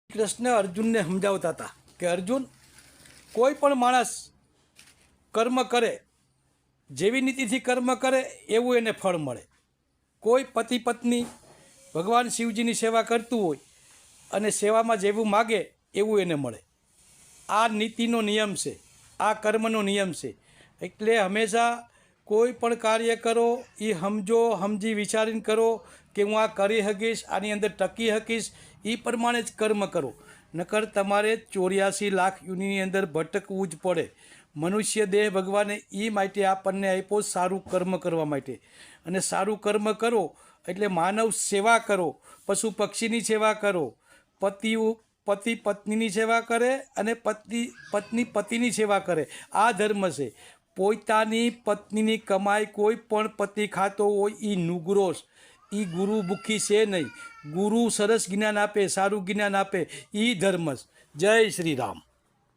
કૃષ્ણ અર્જુનને સમજાવતા હતા કે અર્જુન, કોઈ પણ માણસ કર્મ કરે, જેવી નીતિથી કર્મ કરે એવું એને ફળ મળે. કોઈ પતિ પત્ની ભગવાન શિવજીની સેવા કરતું હોય અને સેવામાં જેવું માગે એવું એને મળે. આ નીતિનો નિયમ છે, આ કર્મનો નિયમ છે. એટલે હંમેશા કોઈ પણ કાર્ય કરો એ સમજી વિચારીને કરો કે હું આ કરી શકીશ, આની અંદર ટકી શકીશ, એ પ્રમાણે જ કર્મ કરો. નકર તમારે 84 લાખ યુનિની અંદર ભટકવું જ પડે. મનુષ્ય દેહ ભગવાને એ માટે આપણને આપ્યો સારું કર્મ કરવા માટે. અને સારું કર્મ કરો એટલે માનવ સેવા કરો, પશુ પક્ષીની સેવા કરો, પતિ પત્નીની સેવા કરે અને પત્ની પતિની સેવા કરે. આ ધર્મ છે. પોતાની પત્નીની કમાઈ કોઈ પણ પતિ ખાતો હોય એ નુગરોશ, એ ગુરુ ભૂખી છે નહીં. ગુરુ સરસ જ્ઞાન આપે, સારું જ્ઞાન આપે, એ ધર્મ. જય શ્રી રામ.